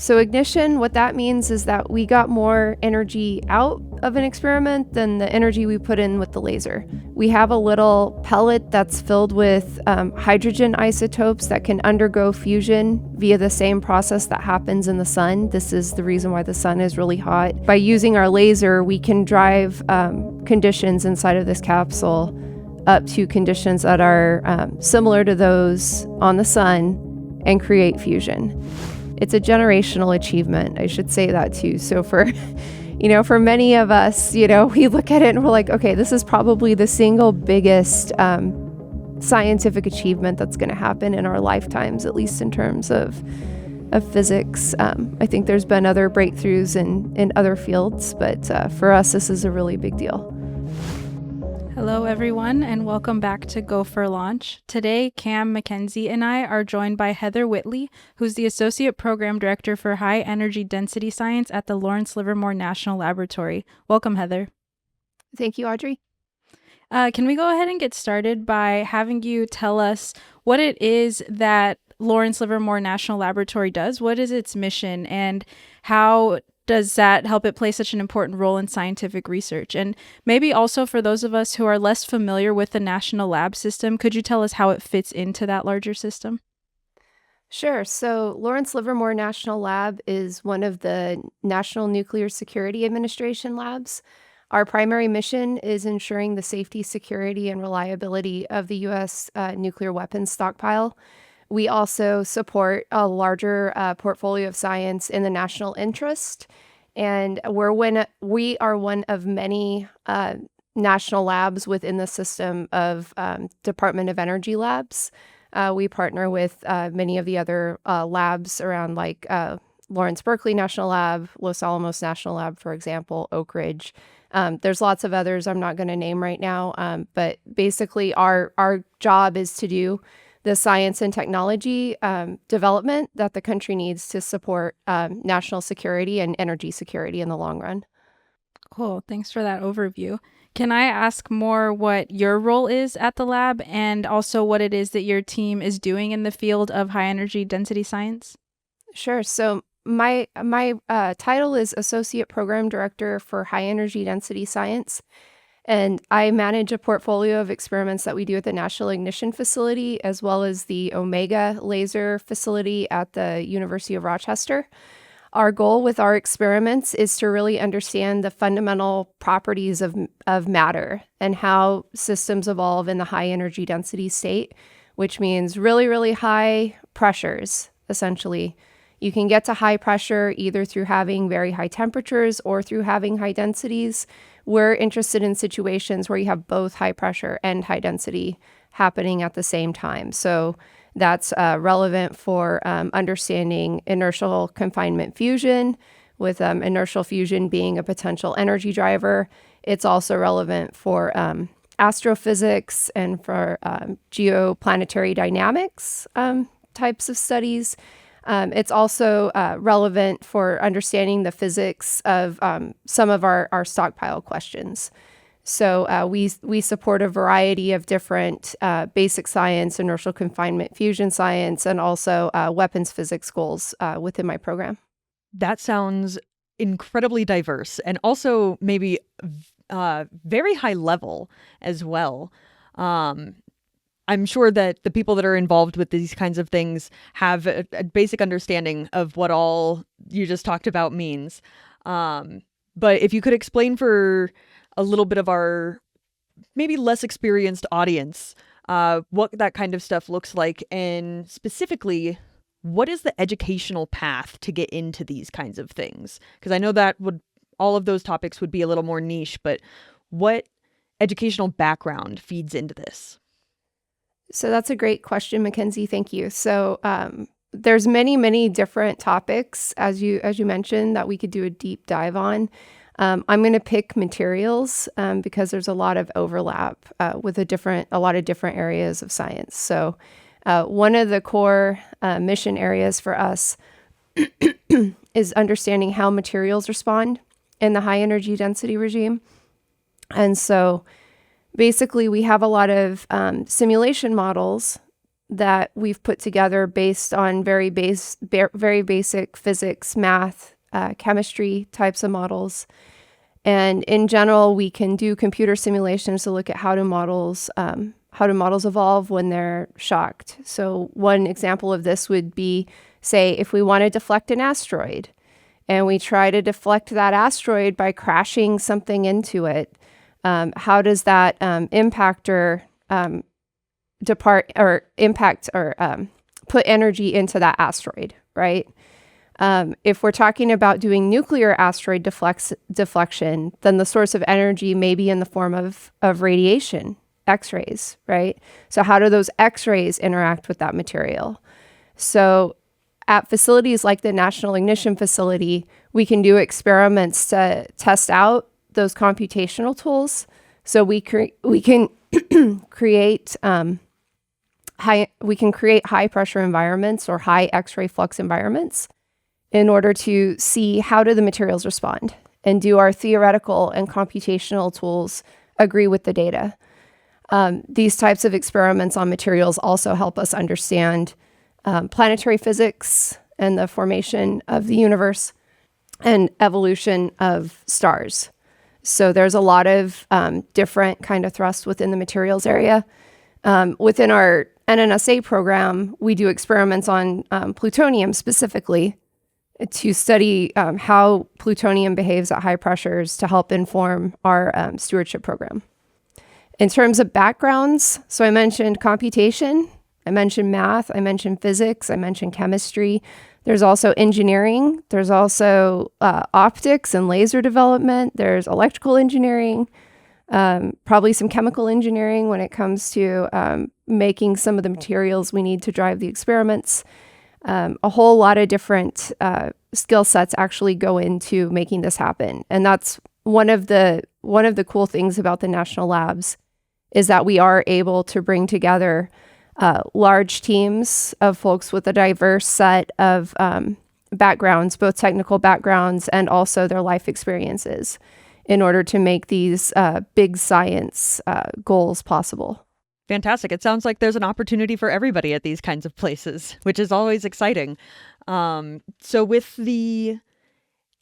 So ignition, what that means is that we got more energy out of an experiment than the energy we put in with the laser. We have a little pellet that's filled with hydrogen isotopes that can undergo fusion via the same process that happens in the sun. This is the reason why the sun is really hot. By using our laser, we can drive conditions inside of this capsule up to conditions that are similar to those on the sun and create fusion. It's a generational achievement, I should say that too. So for many of us, we look at it and we're like, okay, this is probably the single biggest scientific achievement that's going to happen in our lifetimes, at least in terms of physics. I think there's been other breakthroughs in other fields, but for us, this is a really big deal. Hello, everyone, and welcome back to Go for Launch. Today, Cam McKenzie and I are joined by Heather Whitley, who's the Associate Program Director for High Energy Density Science at the Lawrence Livermore National Laboratory. Welcome, Heather. Thank you, Audrey. Can we go ahead and get started by having you tell us what it is that Lawrence Livermore National Laboratory does? What is its mission, and how does that help it play such an important role in scientific research? And maybe also for those of us who are less familiar with the National Lab system, could you tell us how it fits into that larger system? Sure. So Lawrence Livermore National Lab is one of the National Nuclear Security Administration labs. Our primary mission is ensuring the safety, security, and reliability of the U.S. Nuclear weapons stockpile. We also support a larger portfolio of science in the national interest, and we are one of many national labs within the system of Department of Energy labs. We partner with many of the other labs around, like Lawrence Berkeley National Lab, Los Alamos National Lab, for example, Oak Ridge. There's lots of others I'm not going to name right now, but basically our job is to do the science and technology development that the country needs to support national security and energy security in the long run. Cool. Thanks for that overview. Can I ask more what your role is at the lab, and also what it is that your team is doing in the field of high energy density science? Sure. So my title is Associate Program Director for High Energy Density Science. And I manage a portfolio of experiments that we do at the National Ignition Facility, as well as the Omega Laser Facility at the University of Rochester. Our goal with our experiments is to really understand the fundamental properties of matter and how systems evolve in the high energy density state, which means really, really high pressures, essentially. You can get to high pressure either through having very high temperatures or through having high densities. We're interested in situations where you have both high pressure and high density happening at the same time. So that's relevant for understanding inertial confinement fusion, with inertial fusion being a potential energy driver. It's also relevant for astrophysics and for geoplanetary dynamics types of studies. It's also relevant for understanding the physics of some of our stockpile questions. So we support a variety of different basic science, inertial confinement fusion science, and also weapons physics goals within my program. That sounds incredibly diverse, and also maybe very high level as well. I'm sure that the people that are involved with these kinds of things have a basic understanding of what all you just talked about means. But if you could explain for a little bit of our maybe less experienced audience what that kind of stuff looks like, and specifically, what is the educational path to get into these kinds of things? Because I know that all of those topics would be a little more niche, but what educational background feeds into this? So that's a great question, Mackenzie. Thank you. So there's many, many different topics, as you mentioned, that we could do a deep dive on. I'm going to pick materials because there's a lot of overlap with a lot of different areas of science. So one of the core mission areas for us is understanding how materials respond in the high energy density regime. And so basically, we have a lot of simulation models that we've put together based on very basic physics, math, chemistry types of models. And in general, we can do computer simulations to look at how do models evolve when they're shocked. So one example of this would be, say, if we want to deflect an asteroid, and we try to deflect that asteroid by crashing something into it, how does that impact or put energy into that asteroid, right? If we're talking about doing nuclear asteroid deflection, then the source of energy may be in the form of radiation, X-rays, right? So how do those X-rays interact with that material? So at facilities like the National Ignition Facility, we can do experiments to test out those computational tools. So we can create high pressure environments or high X-ray flux environments in order to see how do the materials respond, and do our theoretical and computational tools agree with the data. These types of experiments on materials also help us understand planetary physics and the formation of the universe and evolution of stars. So there's a lot of different kind of thrust within the materials area. Within our NNSA program, we do experiments on plutonium specifically to study how plutonium behaves at high pressures to help inform our stewardship program. In terms of backgrounds, so I mentioned computation, I mentioned math, I mentioned physics, I mentioned chemistry. There's also engineering. There's also optics and laser development. There's electrical engineering, probably some chemical engineering when it comes to making some of the materials we need to drive the experiments. A whole lot of different skill sets actually go into making this happen. And that's one of the cool things about the national labs is that we are able to bring together large teams of folks with a diverse set of backgrounds, both technical backgrounds and also their life experiences, in order to make these big science goals possible. Fantastic. It sounds like there's an opportunity for everybody at these kinds of places, which is always exciting. So with the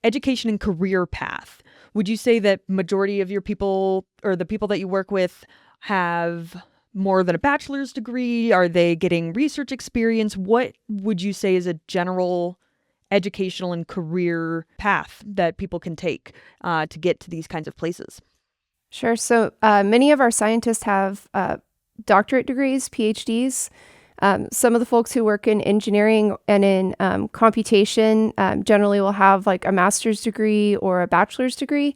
education and career path, would you say that majority of your people or the people that you work with have more than a bachelor's degree? Are they getting research experience? What would you say is a general educational and career path that people can take to get to these kinds of places? Sure. So many of our scientists have doctorate degrees, PhDs. Some of the folks who work in engineering and in computation generally will have like a master's degree or a bachelor's degree.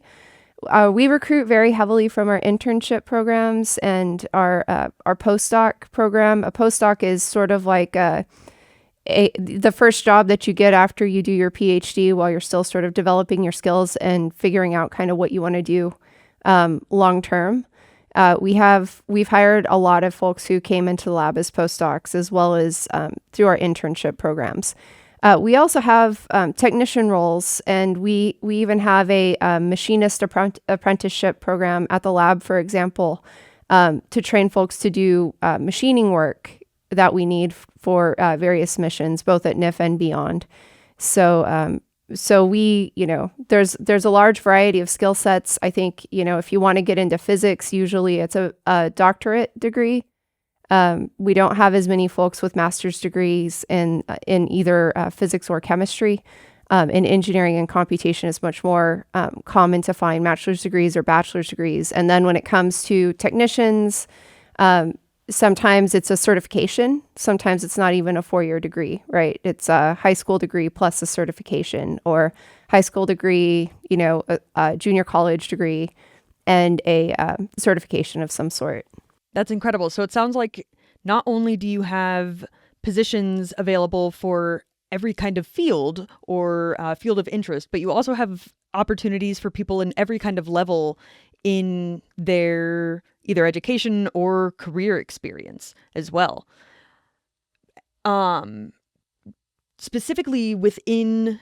We recruit very heavily from our internship programs and our postdoc program. A postdoc is sort of like the first job that you get after you do your PhD while you're still sort of developing your skills and figuring out kind of what you want to do long term. We've hired a lot of folks who came into the lab as postdocs, as well as through our internship programs. We also have technician roles, and we even have a machinist apprenticeship program at the lab, for example, to train folks to do machining work that we need for various missions, both at NIF and beyond. So we, there's a large variety of skill sets. I think, if you want to get into physics, usually it's a doctorate degree. We don't have as many folks with master's degrees in either physics or chemistry. In engineering and computation, it's much more common to find master's degrees or bachelor's degrees. And then when it comes to technicians, sometimes it's a certification. Sometimes it's not even a 4-year degree, right? It's a high school degree plus a certification, or high school degree, a junior college degree, and a certification of some sort. That's incredible. So it sounds like not only do you have positions available for every kind of field or field of interest, but you also have opportunities for people in every kind of level in their either education or career experience as well. Specifically within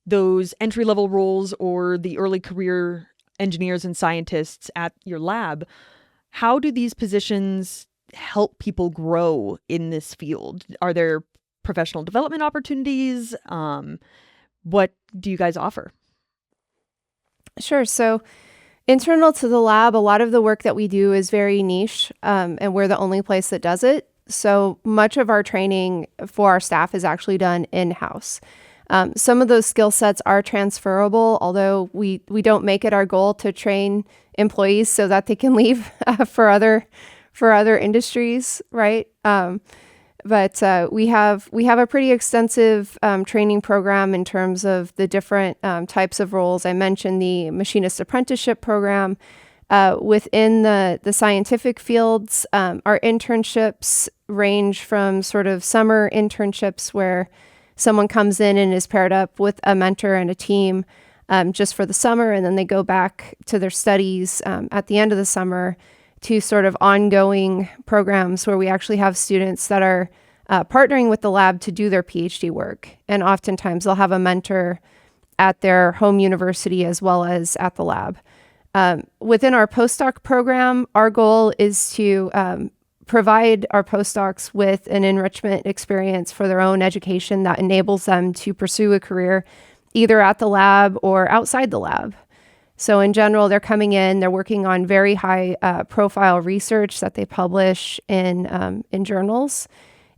those entry-level roles or the early career engineers and scientists at your lab, how do these positions help people grow in this field? Are there professional development opportunities? What do you guys offer? Sure. So internal to the lab, a lot of the work that we do is very niche, and we're the only place that does it. So much of our training for our staff is actually done in-house. Some of those skill sets are transferable, although we don't make it our goal to train employees so that they can leave for other industries, right? But we have a pretty extensive training program in terms of the different types of roles. I mentioned the machinist apprenticeship program. Within the scientific fields, our internships range from sort of summer internships where someone comes in and is paired up with a mentor and a team just for the summer, and then they go back to their studies at the end of the summer, to sort of ongoing programs where we actually have students that are partnering with the lab to do their PhD work. And oftentimes they'll have a mentor at their home university as well as at the lab. Within our postdoc program, our goal is to provide our postdocs with an enrichment experience for their own education that enables them to pursue a career either at the lab or outside the lab. So in general, they're coming in, they're working on very high profile research that they publish in journals.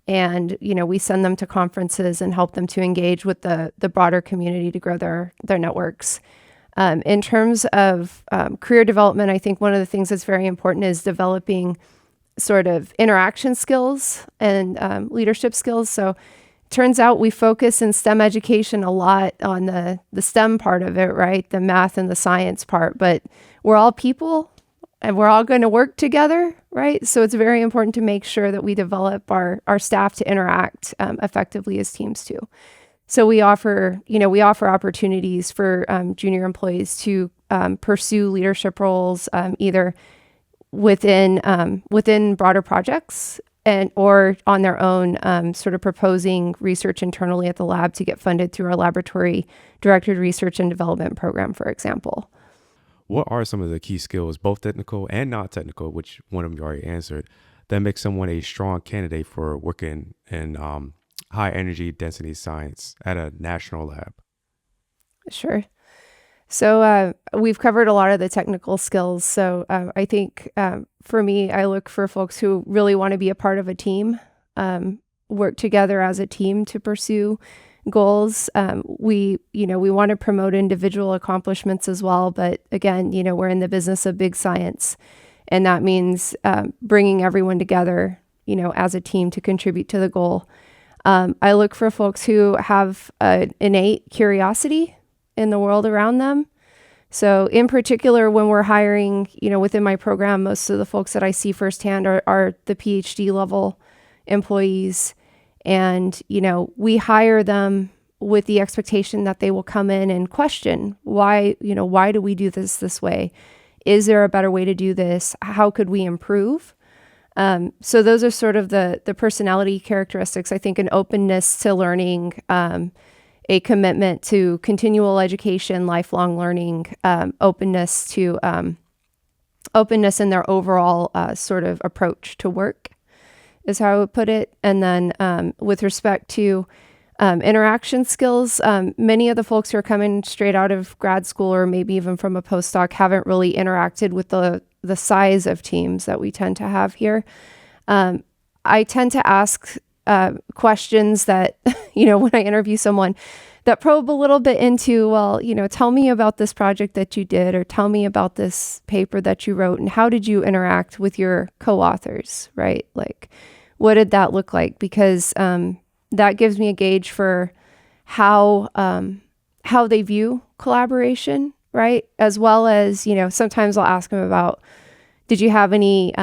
And, we send them to conferences and help them to engage with the broader community to grow their networks. In terms of career development, I think one of the things that's very important is developing sort of interaction skills and leadership skills. So turns out we focus in STEM education a lot on the STEM part of it, right? The math and the science part, but we're all people and we're all going to work together, right? So it's very important to make sure that we develop our staff to interact effectively as teams too. So we offer opportunities for junior employees to pursue leadership roles either within broader projects or on their own, sort of proposing research internally at the lab to get funded through our laboratory directed research and development program, for example. What are some of the key skills, both technical and non-technical, which one of them you already answered, that makes someone a strong candidate for working in high energy density science at a national lab? Sure. So we've covered a lot of the technical skills. So I think for me, I look for folks who really want to be a part of a team, work together as a team to pursue goals. We want to promote individual accomplishments as well. But again, we're in the business of big science. And that means bringing everyone together, as a team to contribute to the goal. I look for folks who have an innate curiosity in the world around them. So in particular, when we're hiring, within my program, most of the folks that I see firsthand are the PhD level employees. And, we hire them with the expectation that they will come in and question why do we do this way? Is there a better way to do this? How could we improve? So those are sort of the personality characteristics. I think an openness to learning, a commitment to continual education, lifelong learning, openness in their overall sort of approach to work is how I would put it. And then with respect to interaction skills, many of the folks who are coming straight out of grad school or maybe even from a postdoc haven't really interacted with the size of teams that we tend to have here. I tend to ask questions that, when I interview someone that probe a little bit into, well, tell me about this project that you did, or tell me about this paper that you wrote, and how did you interact with your co-authors, right? Like, what did that look like? Because that gives me a gauge for how they view collaboration, right? As well as, sometimes I'll ask them about, did you have any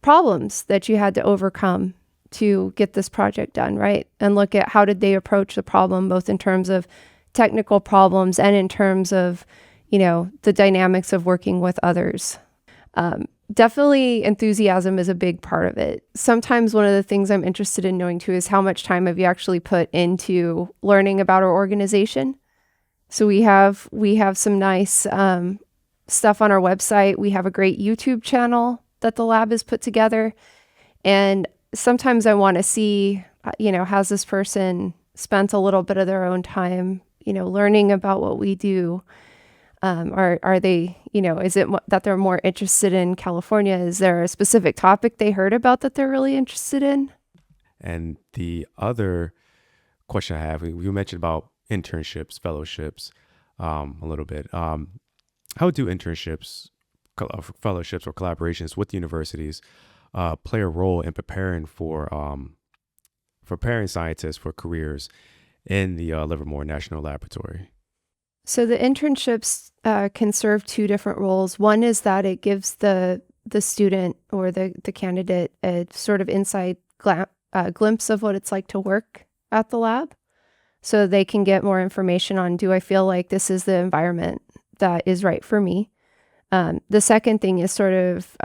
problems that you had to overcome to get this project done, right? And look at how did they approach the problem, both in terms of technical problems and in terms of, the dynamics of working with others. Definitely enthusiasm is a big part of it. Sometimes one of the things I'm interested in knowing too is how much time have you actually put into learning about our organization. So we have some nice stuff on our website. We have a great YouTube channel that the lab has put together. And sometimes I want to see, has this person spent a little bit of their own time, learning about what we do? Are they, is it that they're more interested in California? Is there a specific topic they heard about that they're really interested in? And the other question I have, you mentioned about internships, fellowships, a little bit. How do internships, fellowships, or collaborations with universities play a role in preparing preparing scientists for careers in the Livermore National Laboratory? So the internships can serve two different roles. One is that it gives the student or the candidate a sort of inside glimpse of what it's like to work at the lab. So they can get more information on, do I feel like this is the environment that is right for me? The second thing is sort of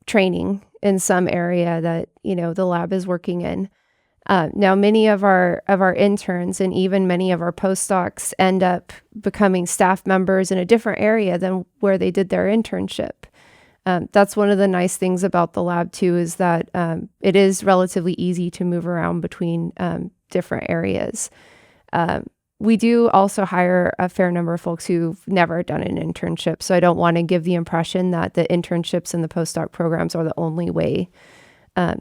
training in some area that, the lab is working in. Now, many of our interns and even many of our postdocs end up becoming staff members in a different area than where they did their internship. That's one of the nice things about the lab, too, is that it is relatively easy to move around between different areas. We do also hire a fair number of folks who've never done an internship, so I don't want to give the impression that the internships and the postdoc programs are the only way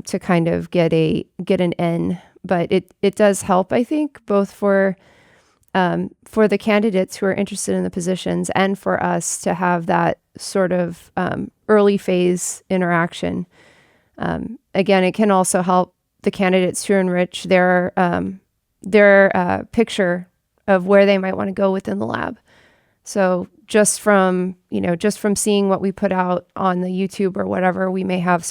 to kind of get an in, but it does help, I think, both for the candidates who are interested in the positions and for us to have that sort of early phase interaction. Again, it can also help the candidates to enrich their picture of where they might want to go within the lab. So just from seeing what we put out on the YouTube or whatever, we may have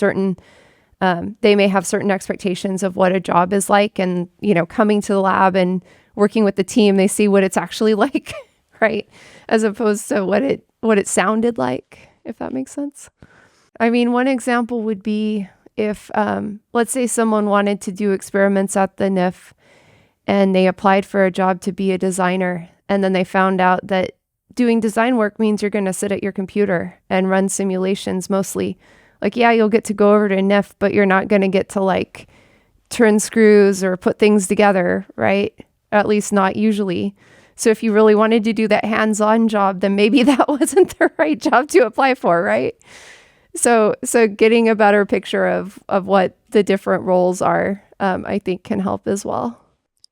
they may have certain expectations of what a job is like, and, coming to the lab and working with the team, they see what it's actually like, right? As opposed to what it sounded like, if that makes sense. I mean, one example would be if, let's say someone wanted to do experiments at the NIF and they applied for a job to be a designer, and then they found out that doing design work means you're going to sit at your computer and run simulations mostly. Like, yeah, you'll get to go over to NIF, but you're not going to get to turn screws or put things together, right? At least not usually. So if you really wanted to do that hands-on job, then maybe that wasn't the right job to apply for, right? So getting a better picture of what the different roles are, I think can help as well.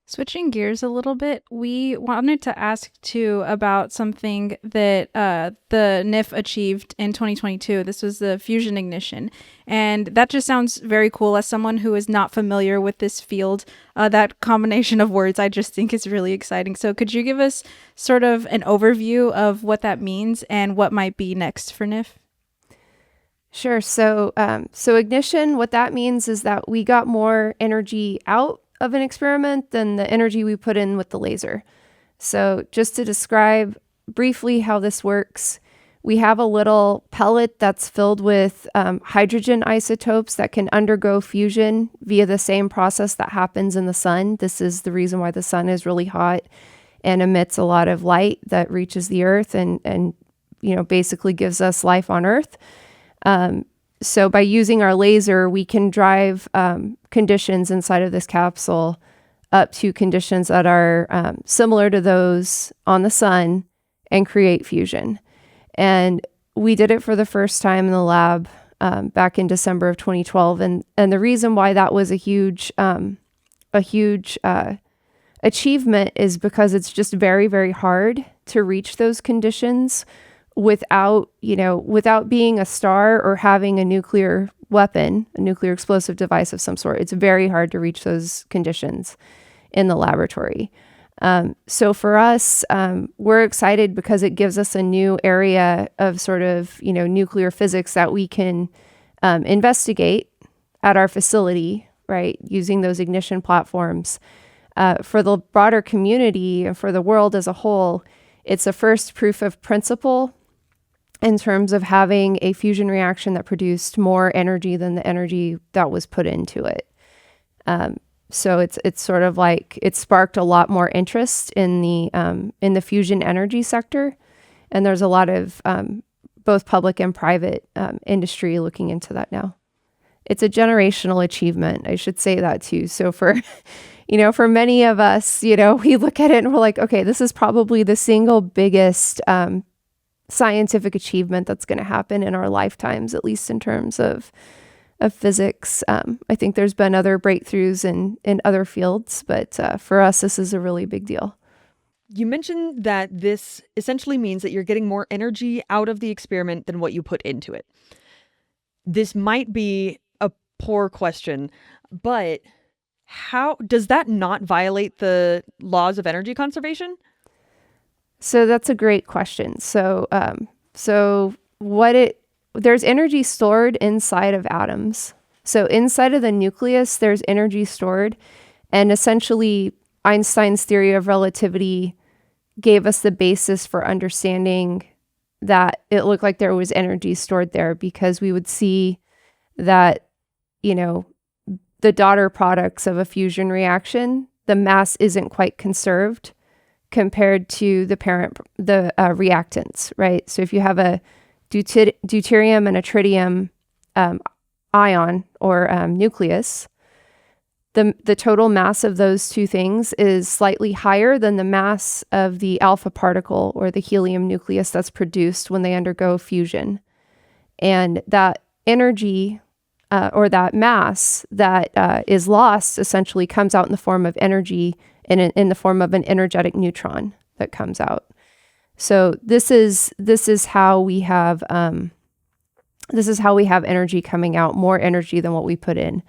Switching gears a little bit, we wanted to ask too about something that the NIF achieved in 2022. This was the fusion ignition. And that just sounds very cool. As someone who is not familiar with this field, that combination of words I just think is really exciting. So could you give us sort of an overview of what that means and what might be next for NIF? Sure. So ignition, what that means is that we got more energy out of an experiment than the energy we put in with the laser. So just to describe briefly how this works, we have a little pellet that's filled with hydrogen isotopes that can undergo fusion via the same process that happens in the sun. This is the reason why the sun is really hot and emits a lot of light that reaches the earth and basically gives us life on Earth. So by using our laser, we can drive conditions inside of this capsule up to conditions that are similar to those on the sun and create fusion. And we did it for the first time in the lab back in December of 2012. And the reason why that was a huge achievement is because it's just very, very hard to reach those conditions without being a star or having a nuclear weapon, a nuclear explosive device of some sort. It's very hard to reach those conditions in the laboratory. So for us, we're excited because it gives us a new area of sort of, nuclear physics that we can investigate at our facility, right, using those ignition platforms. For the broader community and for the world as a whole, it's a first proof of principle in terms of having a fusion reaction that produced more energy than the energy that was put into it. So it's sort of like it sparked a lot more interest in the fusion energy sector, and there's a lot of both public and private industry looking into that now. it's a generational achievement. I should say that too. So for for many of us, we look at it and we're like, okay, this is probably the single biggest scientific achievement that's going to happen in our lifetimes, at least in terms of physics. I think there's been other breakthroughs in other fields, but for us, this is a really big deal. You mentioned that this essentially means that you're getting more energy out of the experiment than what you put into it. This might be a poor question, but how does that not violate the laws of energy conservation? So that's a great question. So there's energy stored inside of atoms. So inside of the nucleus, there's energy stored, and essentially Einstein's theory of relativity gave us the basis for understanding that it looked like there was energy stored there, because we would see that, the daughter products of a fusion reaction, the mass isn't quite conserved compared to the reactants, right? So if you have a deuterium and a tritium ion or nucleus, the total mass of those two things is slightly higher than the mass of the alpha particle or the helium nucleus that's produced when they undergo fusion. And that energy or that mass that is lost essentially comes out in the form of energy in the form of an energetic neutron that comes out. So this is how we have energy coming out, more energy than what we put in.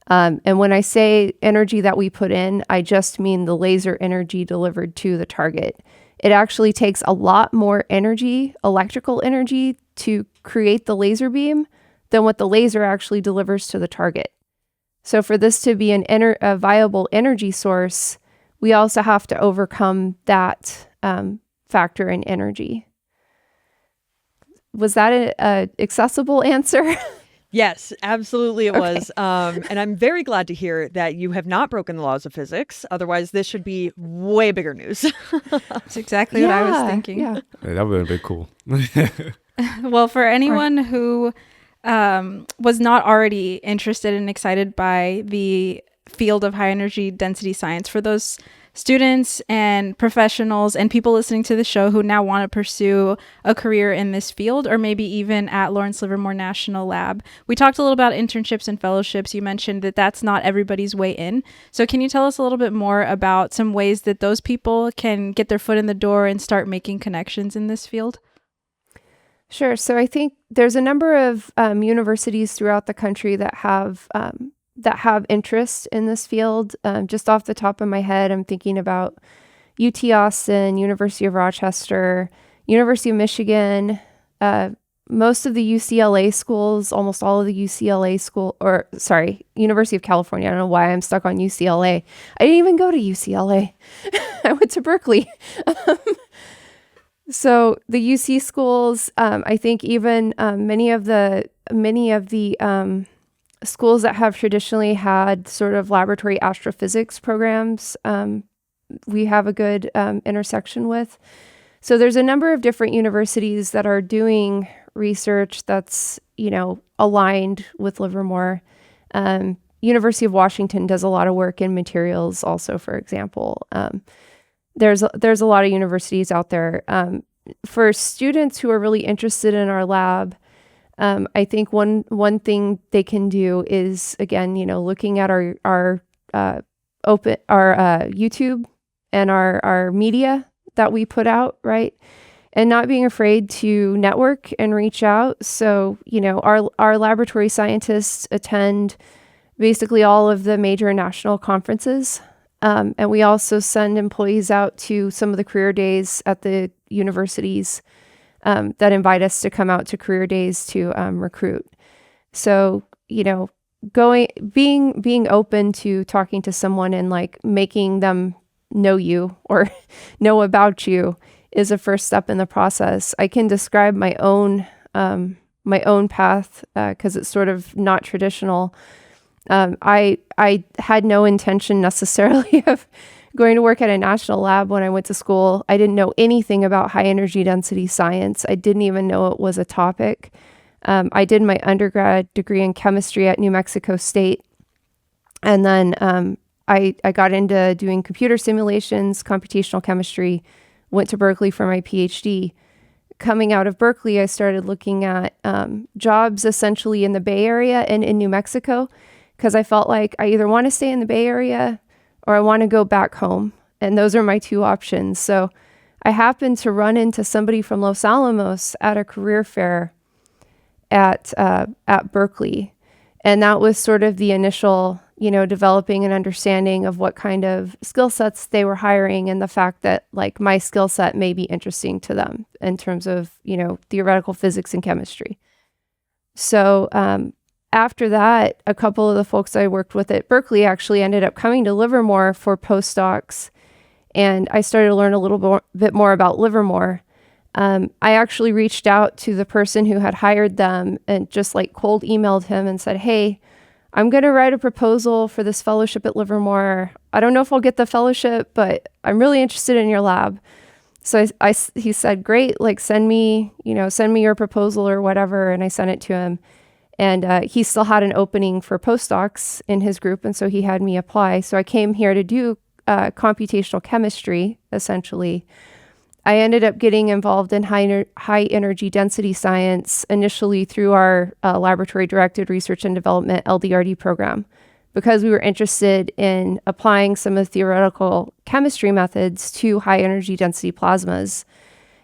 And when I say energy that we put in, I just mean the laser energy delivered to the target. It actually takes a lot more energy, electrical energy, to create the laser beam than what the laser actually delivers to the target. So for this to be a viable energy source, we also have to overcome that factor in energy. Was that an accessible answer? Yes, absolutely it Okay. was. And I'm very glad to hear that you have not broken the laws of physics. Otherwise, this should be way bigger news. That's exactly what I was thinking. Yeah. Yeah, that would have been cool. Well, for anyone who was not already interested and excited by the field of high energy density science, for those students and professionals and people listening to the show who now want to pursue a career in this field, or maybe even at Lawrence Livermore National Lab, we talked a little about internships and fellowships. You mentioned that that's not everybody's way in. So can you tell us a little bit more about some ways that those people can get their foot in the door and start making connections in this field? Sure. So I think there's a number of universities throughout the country that have interest in this field. Just off the top of my head, I'm thinking about UT Austin, University of Rochester, University of Michigan, most of the UCLA schools, almost all of the University of California. I don't know why I'm stuck on UCLA. I didn't even go to UCLA. I went to Berkeley. So the UC schools, I think even many of the schools that have traditionally had sort of laboratory astrophysics programs, we have a good intersection with. So there's a number of different universities that are doing research that's, aligned with Livermore. University of Washington does a lot of work in materials also, for example. There's a lot of universities out there. For students who are really interested in our lab, I think one thing they can do is, again, looking at our YouTube and our media that we put out, right? And not being afraid to network and reach out. So, our laboratory scientists attend basically all of the major national conferences. And we also send employees out to some of the career days at the universities that invite us to come out to career days to recruit. So, being open to talking to someone and making them know you or know about you is a first step in the process. I can describe my own path because it's sort of not traditional. I had no intention necessarily of going to work at a national lab when I went to school. I didn't know anything about high energy density science. I didn't even know it was a topic. I did my undergrad degree in chemistry at New Mexico State. And then I got into doing computer simulations, computational chemistry, went to Berkeley for my PhD. Coming out of Berkeley, I started looking at jobs essentially in the Bay Area and in New Mexico, because I felt like I either want to stay in the Bay Area or I want to go back home. And those are my two options. So I happened to run into somebody from Los Alamos at a career fair at Berkeley. And that was sort of the initial, developing an understanding of what kind of skill sets they were hiring, and the fact that like my skill set may be interesting to them in terms of, theoretical physics and chemistry. So after that, a couple of the folks I worked with at Berkeley actually ended up coming to Livermore for postdocs, and I started to learn a little bit more about Livermore. I actually reached out to the person who had hired them and just like cold emailed him and said, hey, I'm going to write a proposal for this fellowship at Livermore. I don't know if I'll get the fellowship, but I'm really interested in your lab. So he said, great, like send me your proposal or whatever. And I sent it to him. And he still had an opening for postdocs in his group. And so he had me apply. So I came here to do computational chemistry, essentially. I ended up getting involved in high energy density science initially through our laboratory directed research and development LDRD program, because we were interested in applying some of the theoretical chemistry methods to high energy density plasmas.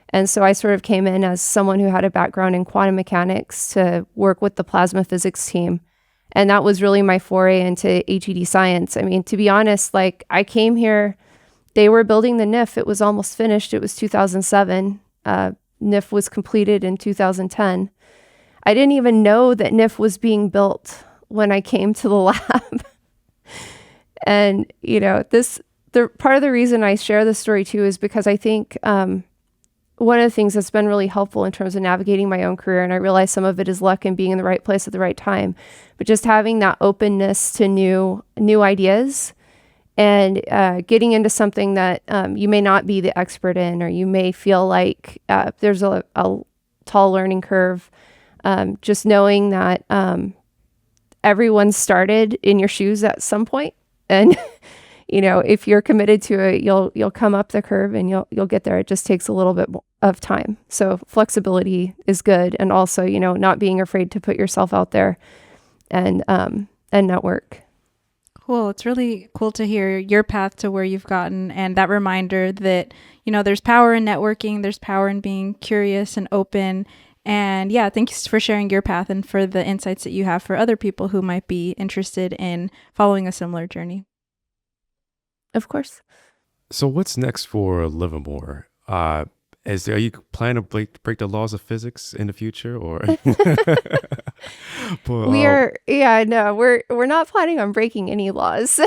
And so I sort of came in as someone who had a background in quantum mechanics to work with the plasma physics team. And that was really my foray into HED science. I mean, to be honest, like I came here, they were building the NIF. It was almost finished. It was 2007. NIF was completed in 2010. I didn't even know that NIF was being built when I came to the lab. And, the part of the reason I share this story too is because I think one of the things that's been really helpful in terms of navigating my own career, and I realize some of it is luck and being in the right place at the right time, but just having that openness to new ideas and getting into something that you may not be the expert in, or you may feel like there's a tall learning curve. Just knowing that everyone started in your shoes at some point, and if you're committed to it, you'll come up the curve and you'll get there. It just takes a little bit of time. So flexibility is good, and also not being afraid to put yourself out there and network. Cool. It's really cool to hear your path to where you've gotten, and that reminder that, there's power in networking, there's power in being curious and open. And yeah, thanks for sharing your path and for the insights that you have for other people who might be interested in following a similar journey. Of course. So what's next for Livermore? Are you planning to break the laws of physics in the future, or? We're not planning on breaking any laws,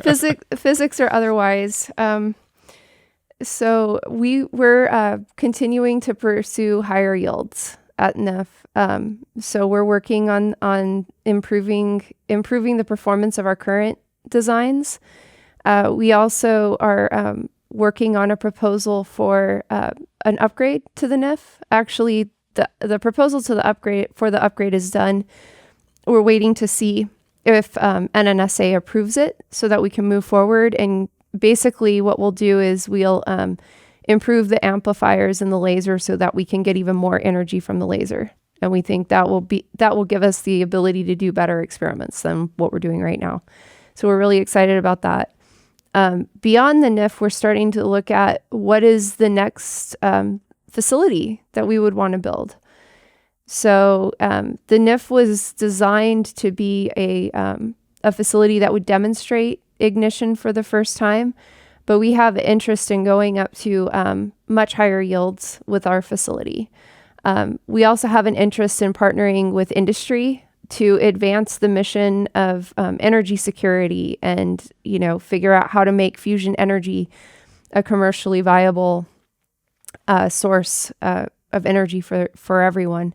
physics or otherwise. So we're continuing to pursue higher yields at NIF. So we're working on improving the performance of our current designs. We also are working on a proposal for an upgrade to the NIF. Actually, the proposal to the upgrade is done. We're waiting to see if NNSA approves it so that we can move forward. And basically what we'll do is we'll improve the amplifiers in the laser so that we can get even more energy from the laser. And we think that will give us the ability to do better experiments than what we're doing right now. So we're really excited about that. Beyond the NIF, we're starting to look at what is the next facility that we would want to build. So the NIF was designed to be a facility that would demonstrate ignition for the first time, but we have interest in going up to much higher yields with our facility. We also have an interest in partnering with industry to advance the mission of energy security and, figure out how to make fusion energy a commercially viable source of energy for everyone.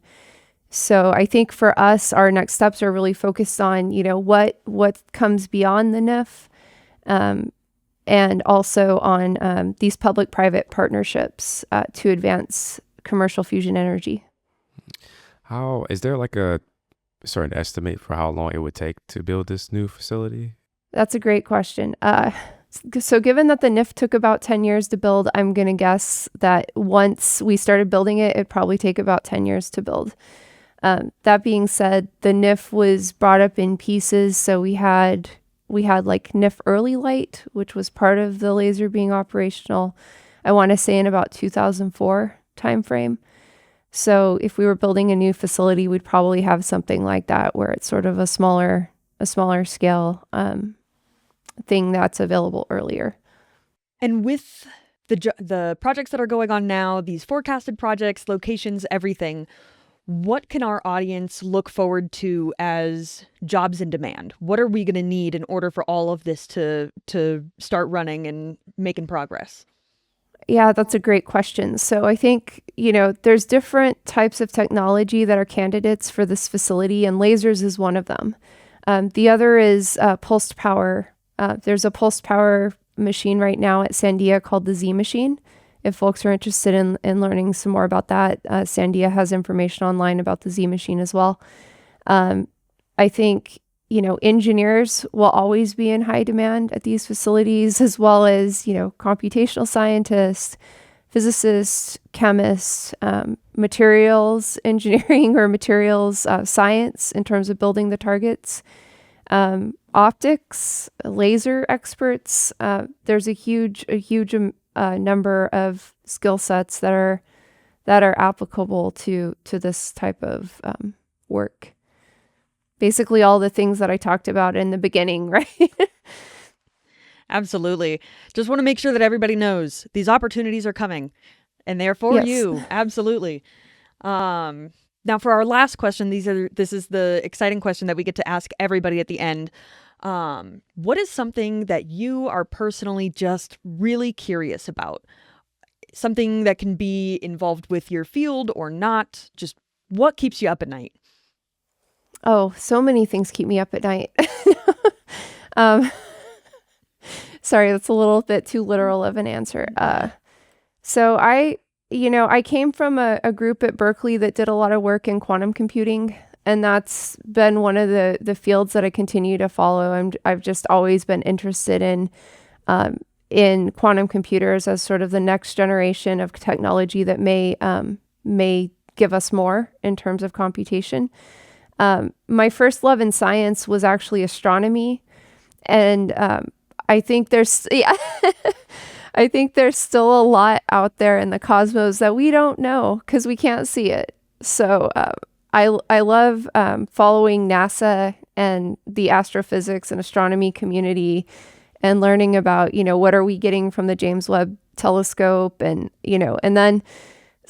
So I think for us, our next steps are really focused on, what comes beyond the NIF, and also on these public-private partnerships to advance commercial fusion energy. How is there like a certain estimate for how long it would take to build this new facility? That's a great question. So given that the NIF took about 10 years to build, I'm going to guess that once we started building it, it'd probably take about 10 years to build. That being said, the NIF was brought up in pieces. So we had like NIF early light, which was part of the laser being operational, I want to say in about 2004 timeframe. So if we were building a new facility, we'd probably have something like that where it's sort of a smaller scale thing that's available earlier. And with the projects that are going on now, these forecasted projects, locations, everything, what can our audience look forward to as jobs in demand? What are we going to need in order for all of this to start running and making progress? Yeah, that's a great question. So I think, there's different types of technology that are candidates for this facility, and lasers is one of them. The other is pulsed power. There's a pulsed power machine right now at Sandia called the Z machine. If folks are interested in learning some more about that, Sandia has information online about the Z machine as well. I think, engineers will always be in high demand at these facilities, as well as, computational scientists, physicists, chemists, materials engineering or materials science in terms of building the targets, optics, laser experts. There's a huge number of skill sets that are applicable to this type of work. Basically all the things that I talked about in the beginning, right? Absolutely. Just want to make sure that everybody knows these opportunities are coming and they're for you. Absolutely. Now for our last question, this is the exciting question that we get to ask everybody at the end. What is something that you are personally just really curious about? Something that can be involved with your field or not? Just what keeps you up at night? Oh, so many things keep me up at night. Sorry, that's a little bit too literal of an answer. So I came from a group at Berkeley that did a lot of work in quantum computing, and that's been one of the fields that I continue to follow. I've just always been interested in quantum computers as sort of the next generation of technology that may give us more in terms of computation. My first love in science was actually astronomy, and I think there's I think there's still a lot out there in the cosmos that we don't know because we can't see it. So I love following NASA and the astrophysics and astronomy community and learning about, what are we getting from the James Webb telescope, and then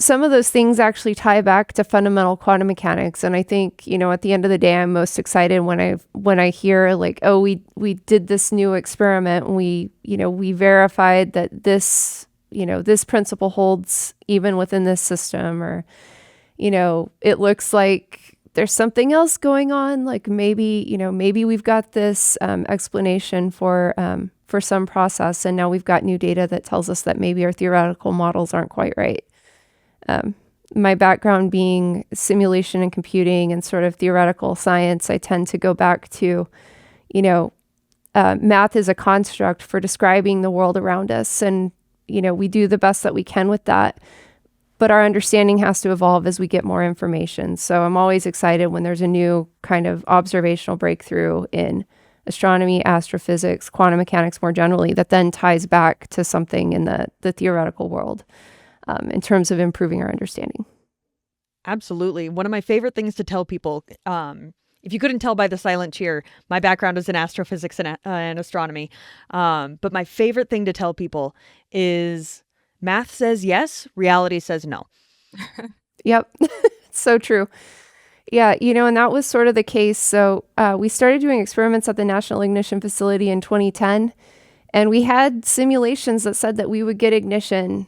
some of those things actually tie back to fundamental quantum mechanics. And I think, at the end of the day, I'm most excited when I hear like, oh, we did this new experiment and we verified that this principle holds even within this system, or, it looks like there's something else going on. Like maybe we've got this explanation for some process, and now we've got new data that tells us that maybe our theoretical models aren't quite right. My background being simulation and computing and sort of theoretical science, I tend to go back to, math is a construct for describing the world around us. And, we do the best that we can with that. But our understanding has to evolve as we get more information. So I'm always excited when there's a new kind of observational breakthrough in astronomy, astrophysics, quantum mechanics more generally, that then ties back to something in the theoretical world. In terms of improving our understanding. Absolutely. One of my favorite things to tell people, if you couldn't tell by the silent cheer, my background is in astrophysics and astronomy. But my favorite thing to tell people is math says yes, reality says no. Yep. So true. Yeah, and that was sort of the case. So we started doing experiments at the National Ignition Facility in 2010, and we had simulations that said that we would get ignition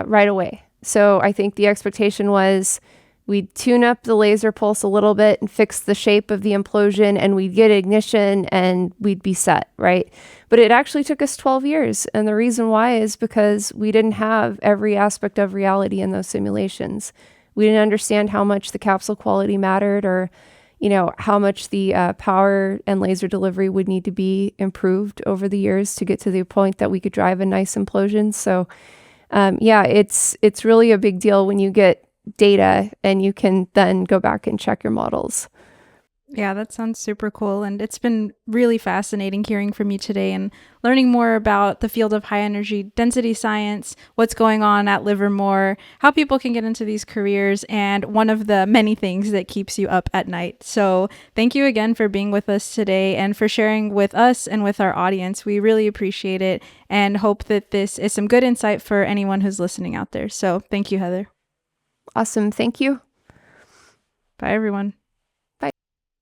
right away. So I think the expectation was we'd tune up the laser pulse a little bit and fix the shape of the implosion, and we'd get ignition and we'd be set, right? But it actually took us 12 years. And the reason why is because we didn't have every aspect of reality in those simulations. We didn't understand how much the capsule quality mattered, or how much the power and laser delivery would need to be improved over the years to get to the point that we could drive a nice implosion. So it's really a big deal when you get data and you can then go back and check your models. Yeah, that sounds super cool. And it's been really fascinating hearing from you today and learning more about the field of high energy density science, what's going on at Livermore, how people can get into these careers, and one of the many things that keeps you up at night. So thank you again for being with us today and for sharing with us and with our audience. We really appreciate it and hope that this is some good insight for anyone who's listening out there. So thank you, Heather. Awesome. Thank you. Bye, everyone.